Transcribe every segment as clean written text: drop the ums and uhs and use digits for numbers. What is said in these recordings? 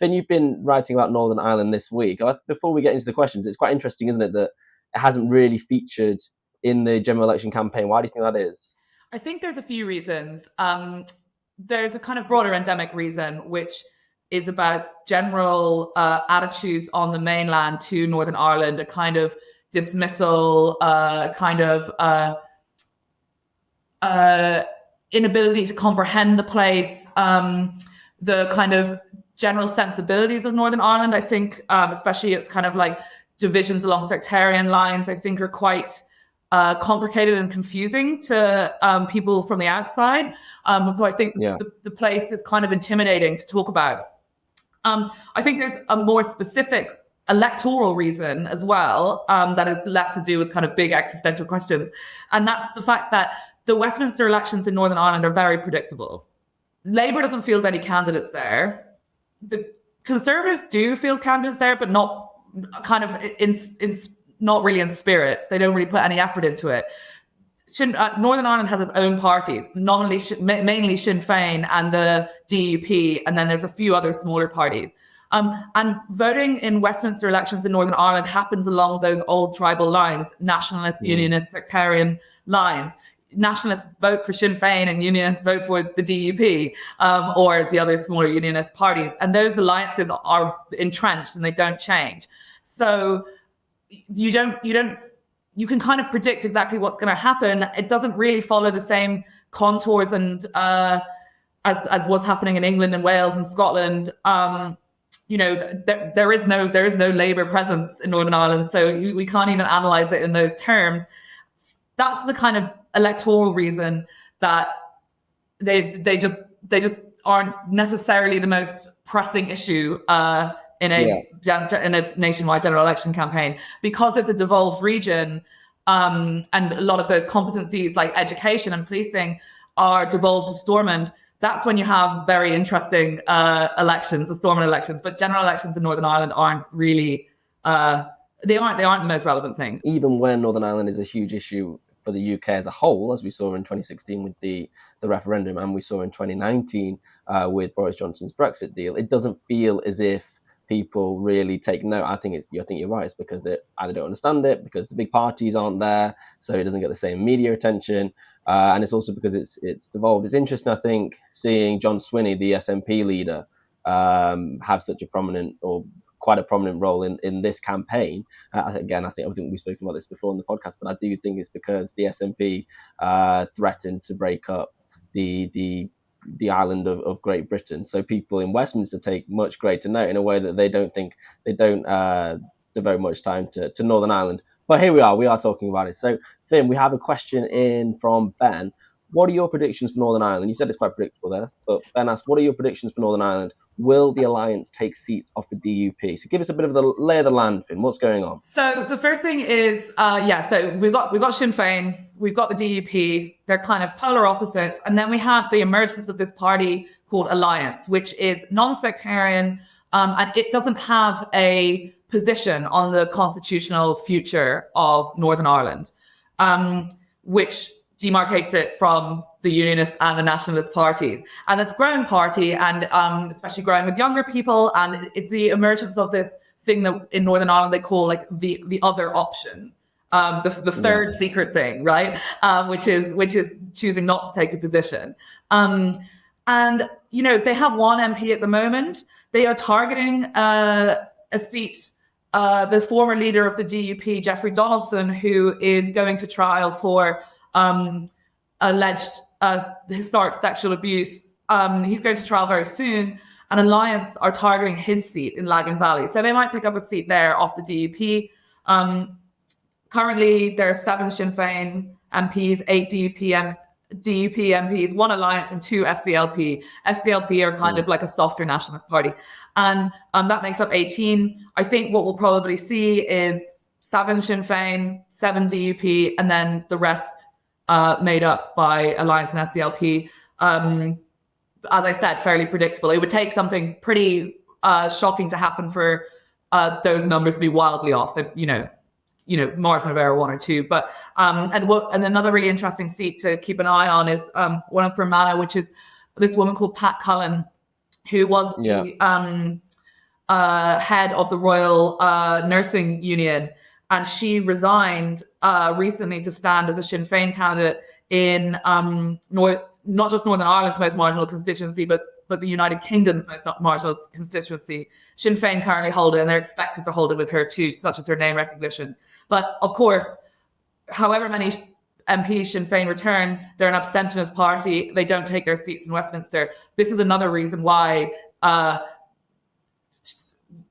Finn, you've been writing about Northern Ireland this week. Before we get into the questions, it's quite interesting, isn't it, that it hasn't really featured in the general election campaign. Why do you think that is? I think there's a few reasons. There's a kind of broader endemic reason, which is about general attitudes on the mainland to Northern Ireland, a kind of dismissal, inability to comprehend the place, the kind of general sensibilities of Northern Ireland. I think, especially it's kind of like divisions along sectarian lines, I think are quite complicated and confusing to people from the outside. So I think the place is kind of intimidating to talk about. I think there's a more specific electoral reason as well that is less to do with kind of big existential questions. And that's the fact that the Westminster elections in Northern Ireland are very predictable. Labour doesn't field any candidates there. The Conservatives do field candidates there, but not kind of not really in spirit. They don't really put any effort into it. Northern Ireland has its own parties, nominally mainly Sinn Fein and the DUP, and then there's a few other smaller parties. And voting in Westminster elections in Northern Ireland happens along those old tribal lines, nationalist, unionist, sectarian lines. Nationalists vote for Sinn Fein and unionists vote for the DUP or the other smaller unionist parties. And those alliances are entrenched and they don't change. So you can kind of predict exactly what's going to happen. It doesn't really follow the same contours and as what's happening in England and Wales and Scotland. There is no Labour presence in Northern Ireland, so we can't even analyse it in those terms. That's the kind of electoral reason that they just aren't necessarily the most pressing issue in a nationwide general election campaign, because it's a devolved region, and a lot of those competencies like education and policing are devolved to Stormont. That's when you have very interesting elections, the Stormont elections. But general elections in Northern Ireland aren't really they aren't the most relevant thing. Even when Northern Ireland is a huge issue for the UK as a whole, as we saw in 2016 with the referendum, and we saw in 2019 with Boris Johnson's Brexit deal, it doesn't feel as if people really take note. I think you're right. It's because they either don't understand it, because the big parties aren't there, so it doesn't get the same media attention, and it's also because it's devolved. It's interesting, I think, seeing John Swinney, the SNP leader, have such a prominent or quite a prominent role in this campaign. Again, I think we've spoken about this before on the podcast, but I do think it's because the SNP threatened to break up the island of Great Britain. So people in Westminster take much greater note in a way that they don't devote much time to Northern Ireland. But here we are talking about it. So Finn, we have a question in from Ben. What are your predictions for Northern Ireland? You said it's quite predictable there, but Ben asked, what are your predictions for Northern Ireland? Will the Alliance take seats off the DUP? So give us a bit of the lay of the land, Finn. What's going on? So the first thing is, so we've got Sinn Fein, we've got the DUP. They're kind of polar opposites. And then we have the emergence of this party called Alliance, which is non-sectarian, and it doesn't have a position on the constitutional future of Northern Ireland, which demarcates it from the Unionist and the Nationalist parties. And it's a growing party, and especially growing with younger people. And it's the emergence of this thing that in Northern Ireland they call like the other option, the third secret thing, right? Which is choosing not to take a position. And they have one MP at the moment. They are targeting a seat. The former leader of the DUP, Jeffrey Donaldson, who is going to trial for alleged historic sexual abuse. He's going to trial very soon, and Alliance are targeting his seat in Lagan Valley. So they might pick up a seat there off the DUP. Currently, there are 7 Sinn Féin MPs, 8 DUP MPs, 1 Alliance, and 2 SDLP. SDLP are kind of like a softer nationalist party. And that makes up 18. I think what we'll probably see is 7 Sinn Féin, 7 DUP, and then the rest made up by Alliance and SDLP. As I said, fairly predictable. It would take something pretty shocking to happen for those numbers to be wildly off. Margin of error 1 or 2. But and another really interesting seat to keep an eye on is one from Fermanagh, which is this woman called Pat Cullen, who was head of the Royal Nursing Union, and she resigned recently to stand as a Sinn Fein candidate in not just Northern Ireland's most marginal constituency, but the United Kingdom's most marginal constituency. Sinn Fein currently hold it, and they're expected to hold it with her too, such as her name recognition. But of course, however many MPs Sinn Fein return, they're an abstentionist party. They don't take their seats in Westminster. This is another reason why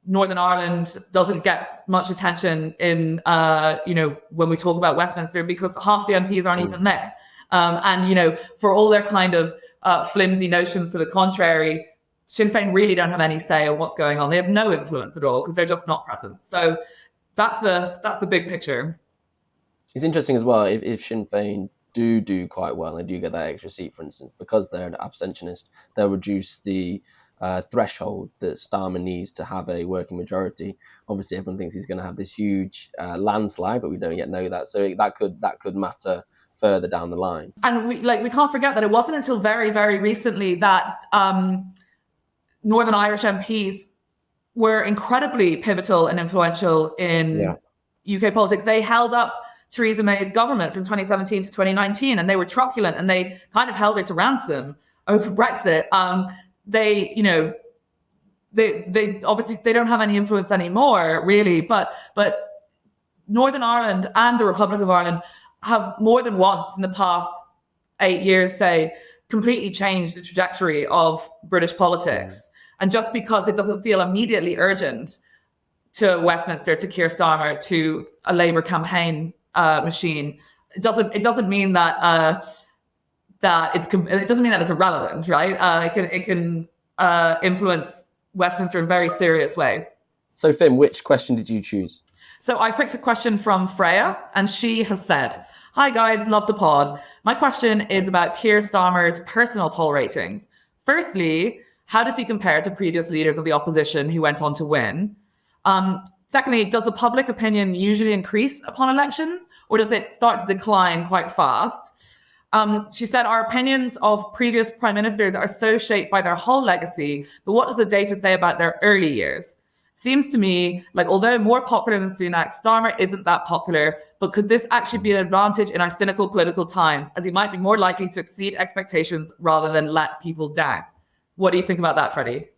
Northern Ireland doesn't get much attention in, when we talk about Westminster, because half the MPs aren't even there. And, for all their kind of flimsy notions to the contrary, Sinn Fein really don't have any say on what's going on. They have no influence at all because they're just not present. So that's the big picture. It's interesting as well, if Sinn Fein do quite well, they do get that extra seat, for instance, because they're an abstentionist, they'll reduce the threshold that Starmer needs to have a working majority. Obviously, everyone thinks he's going to have this huge landslide, but we don't yet know that. So that could matter further down the line. And we can't forget that it wasn't until very, very recently that Northern Irish MPs were incredibly pivotal and influential in UK politics. They held up Theresa May's government from 2017 to 2019, and they were truculent, and they kind of held her to ransom over Brexit. They obviously they don't have any influence anymore, really. But Northern Ireland and the Republic of Ireland have more than once in the past 8 years, say, completely changed the trajectory of British politics. And just because it doesn't feel immediately urgent to Westminster, to Keir Starmer, to a Labour campaign machine, it doesn't mean that it doesn't mean that it's irrelevant, right? It can influence Westminster in very serious ways. So, Finn, which question did you choose? So I picked a question from Freya, and she has said, "Hi guys, love the pod. My question is about Keir Starmer's personal poll ratings. Firstly, how does he compare to previous leaders of the opposition who went on to win? Secondly, does the public opinion usually increase upon elections, or does it start to decline quite fast?" She said, "Our opinions of previous prime ministers are so shaped by their whole legacy, but what does the data say about their early years? Seems to me like although more popular than Sunak, Starmer isn't that popular, but could this actually be an advantage in our cynical political times, as he might be more likely to exceed expectations rather than let people down?" What do you think about that, Freddie?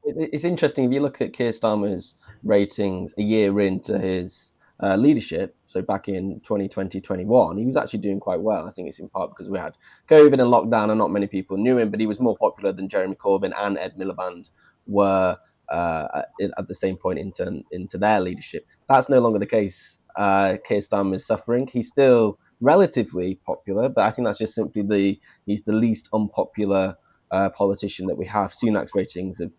It's interesting if you look at Keir Starmer's ratings a year into his leadership. So back in 2020-21, he was actually doing quite well. I think it's in part because we had COVID and lockdown and not many people knew him, but he was more popular than Jeremy Corbyn and Ed Miliband were at the same point into their leadership. That's no longer the case. Keir Starmer is suffering. He's still relatively popular, but I think that's just simply he's the least unpopular politician that we have. Sunak's ratings have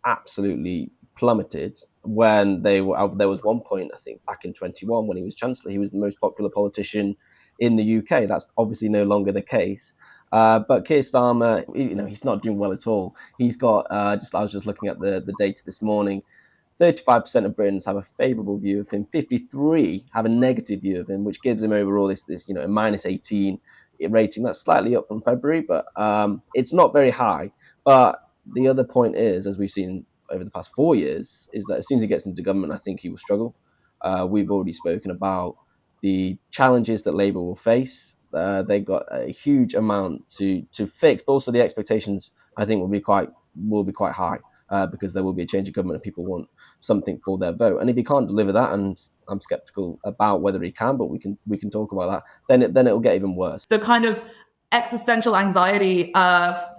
absolutely plummeted. When there was one point, I think back in 21 when he was Chancellor, he was the most popular politician in the UK. That's obviously no longer the case. But Keir Starmer, he's not doing well at all. He's got I was just looking at the data this morning. 35% of Britons have a favourable view of him. 53% have a negative view of him, which gives him overall this a minus 18 rating. That's slightly up from February, but it's not very high. But the other point is, as we've seen over the past 4 years, is that as soon as he gets into government, I think he will struggle. We've already spoken about the challenges that Labour will face. They've got a huge amount to fix, but also the expectations, I think, will be quite high because there will be a change of government and people want something for their vote. And if he can't deliver that, and I'm sceptical about whether he can, but we can talk about that, then it'll get even worse. The kind of existential anxiety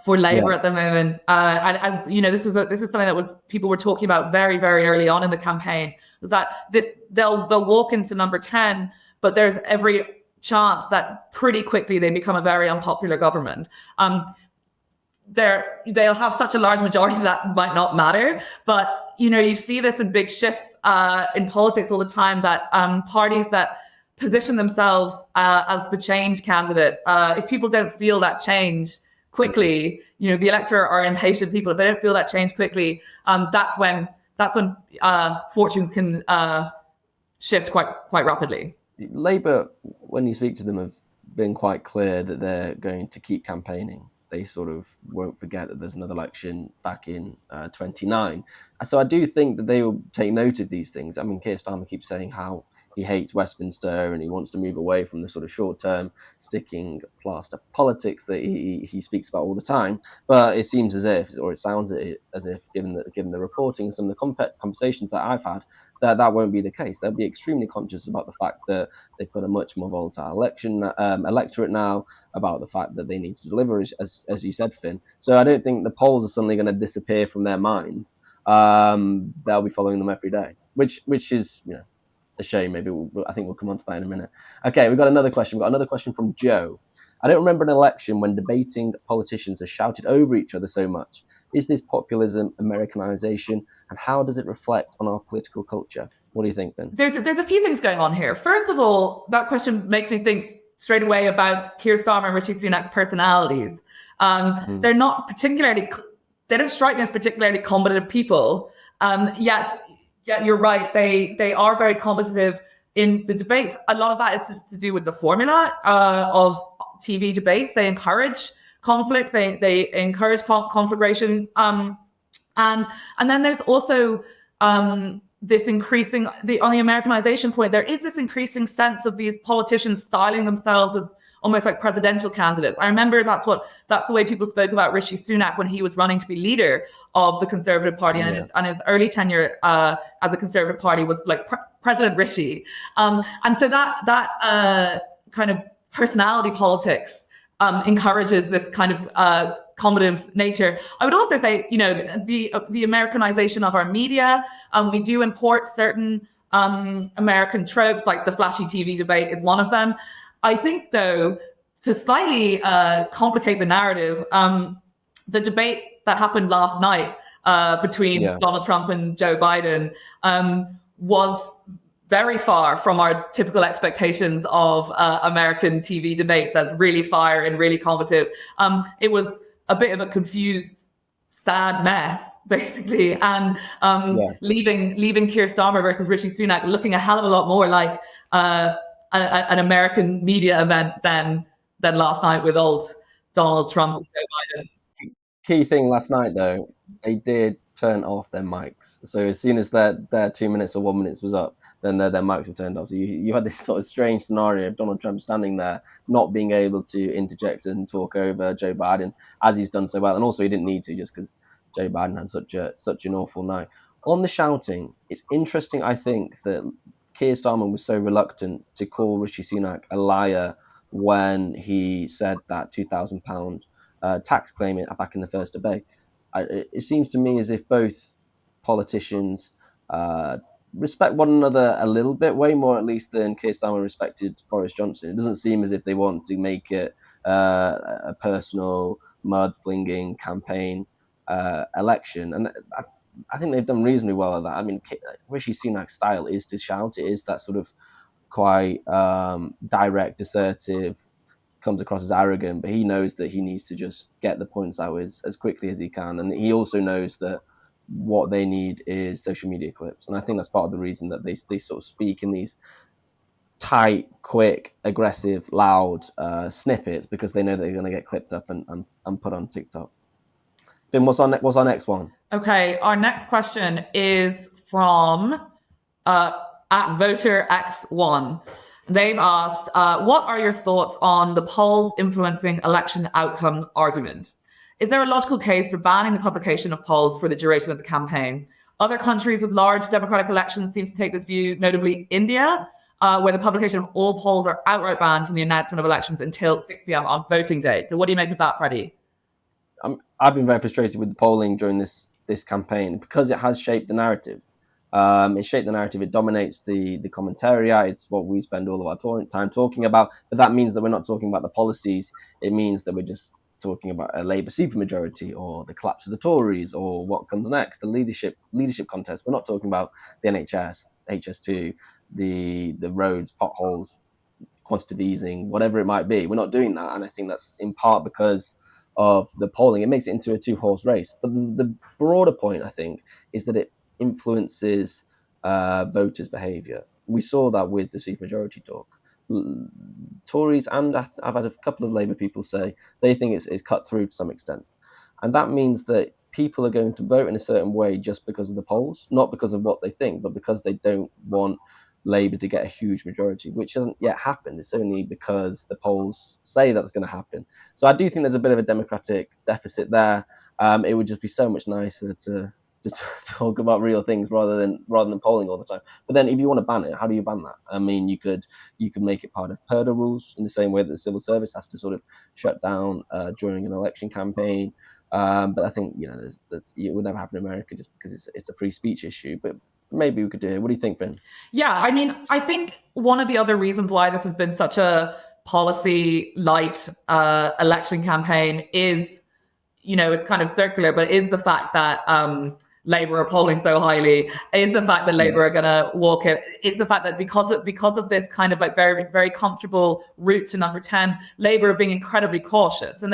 for Labour at the moment, and this is something that people were talking about very, very early on in the campaign, was that they'll walk into number 10, but there's every chance that pretty quickly they become a very unpopular government. They'll have such a large majority that might not matter, but you see this in big shifts in politics all the time, that parties that position themselves as the change candidate, if people don't feel that change quickly, the electorate are impatient people. If they don't feel that change quickly, that's when fortunes can shift quite rapidly. Labour, when you speak to them, have been quite clear that they're going to keep campaigning. they sort of won't forget that there's another election back in 29. So I do think that they will take note of these things. I mean, Keir Starmer keeps saying how he hates Westminster and he wants to move away from the sort of short-term sticking plaster politics that he speaks about all the time. But it seems as if, or it sounds as if, given the reporting and some of the conversations that I've had, that won't be the case. They'll be extremely conscious about the fact that they've got a much more volatile electorate now, about the fact that they need to deliver, as you said, Finn. So I don't think the polls are suddenly going to disappear from their minds. They'll be following them every day, which is a shame. Maybe I think we'll come on to that in a minute. Okay, we've got another question. We've got another question from Joe. I don't remember an election when debating politicians have shouted over each other so much. Is this populism, Americanization, and how does it reflect on our political culture? What do you think, Finn? There's a few things going on here. First of all, that question makes me think straight away about Keir Starmer and Rishi Sunak's personalities. They're not particularly, they don't strike me as particularly combative people. Yet you're right, they are very combative in the debates. A lot of that is just to do with the formula of TV debates. They encourage conflict, they encourage conflagration. And then there's also this increasing, on the Americanization point, there is this increasing sense of these politicians styling themselves as almost like presidential candidates. I remember that's the way people spoke about Rishi Sunak when he was running to be leader of the Conservative Party, and his early tenure as a Conservative Party was like President Rishi. And so that kind of personality politics encourages this kind of combative nature. I would also say, the Americanization of our media. We do import certain American tropes, like the flashy TV debate is one of them. I think, though, to slightly complicate the narrative, the debate that happened last night between Donald Trump and Joe Biden was very far from our typical expectations of American TV debates as really fire and really combative. It was a bit of a confused, sad mess, basically, and leaving Keir Starmer versus Rishi Sunak looking a hell of a lot more like an American media event than last night with old Donald Trump and Joe Biden. Key thing last night, though, they did turn off their mics. So as soon as their 2 minutes or 1 minute was up, then their mics were turned off. So you had this sort of strange scenario of Donald Trump standing there, not being able to interject and talk over Joe Biden, as he's done so well. And also he didn't need to, just because Joe Biden had such an awful night. On the shouting, it's interesting, I think, that Keir Starmer was so reluctant to call Rishi Sunak a liar when he said that £2,000 tax claim back in the first debate. It seems to me as if both politicians respect one another a little bit, way more at least than Keir Starmer respected Boris Johnson. It doesn't seem as if they want to make it a personal mud-flinging campaign election. And I think they've done reasonably well at that. I mean, Rishi Sunak's style is to shout. It is that sort of quite direct, assertive, comes across as arrogant, but he knows that he needs to just get the points out as quickly as he can. And he also knows that what they need is social media clips. And I think that's part of the reason that they sort of speak in these tight, quick, aggressive, loud snippets, because they know they're going to get clipped up and put on TikTok. Finn, what's our next one? Okay, our next question is from at voter X1. They've asked, what are your thoughts on the polls influencing election outcome argument? Is there a logical case for banning the publication of polls for the duration of the campaign? Other countries with large democratic elections seem to take this view, notably India, where the publication of all polls are outright banned from the announcement of elections until 6 p.m. on voting day. So what do you make of that, Freddie? I've been very frustrated with the polling during this campaign because it has shaped the narrative. It shaped the narrative. It dominates the commentariat. It's what we spend all of our time talking about. But that means that we're not talking about the policies. It means that we're just talking about a Labour supermajority or the collapse of the Tories or what comes next, the leadership contest. We're not talking about the NHS, HS2, the roads, potholes, quantitative easing, whatever it might be. We're not doing that. And I think that's in part because of the polling. It makes it into a two-horse race. But the broader point, I think, is that it influences voters' behaviour. We saw that with the supermajority talk. Tories, and I've had a couple of Labour people say they think it's cut through to some extent. And that means that people are going to vote in a certain way just because of the polls, not because of what they think, but because they don't want Labour to get a huge majority, which hasn't yet happened. It's only because the polls say that's going to happen. So I do think there's a bit of a democratic deficit there. It would just be so much nicer to talk about real things rather than polling all the time. But then, if you want to ban it, how do you ban that? I mean, you could make it part of PERDA rules in the same way that the civil service has to sort of shut down during an election campaign. But I think it would never happen in America just because it's a free speech issue. But maybe we could do it. What do you think, Finn? Yeah, I mean, I think one of the other reasons why this has been such a policy light election campaign is, it's kind of circular, but is the fact that Labour are polling so highly, is the fact that Labour are going to walk it, is the fact that because of this kind of like very, very comfortable route to number 10, Labour are being incredibly cautious. And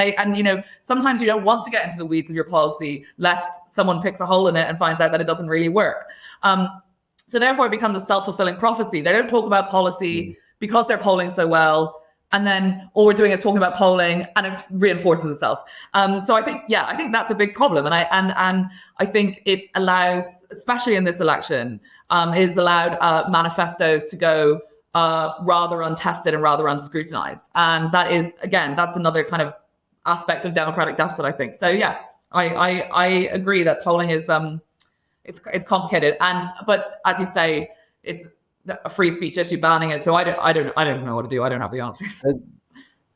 sometimes you don't want to get into the weeds of your policy lest someone picks a hole in it and finds out that it doesn't really work. So therefore, it becomes a self-fulfilling prophecy. They don't talk about policy because they're polling so well. And then all we're doing is talking about polling, and it reinforces itself. So I think that's a big problem, and I think it allows, especially in this election, it's allowed manifestos to go rather untested and rather unscrutinized, and that is, again, that's another kind of aspect of democratic deficit, I think. So yeah, I agree that polling is it's complicated, but as you say, it's a free speech issue, banning it. So I don't know what to do. I don't have the answers.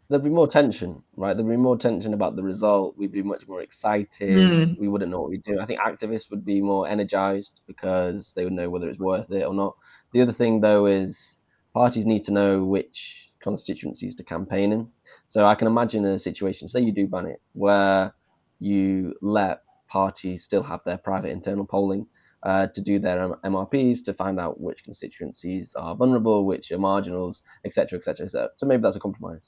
There'd be more tension, right? There'd be more tension about the result. We'd be much more excited. We wouldn't know what we'd do. I think activists would be more energized because they would know whether it's worth it or not. The other thing, though, is parties need to know which constituencies to campaign in. So I can imagine a situation, say you do ban it, where you let parties still have their private internal polling to do their MRPs, to find out which constituencies are vulnerable, which are marginals, etc., etc. So maybe that's a compromise.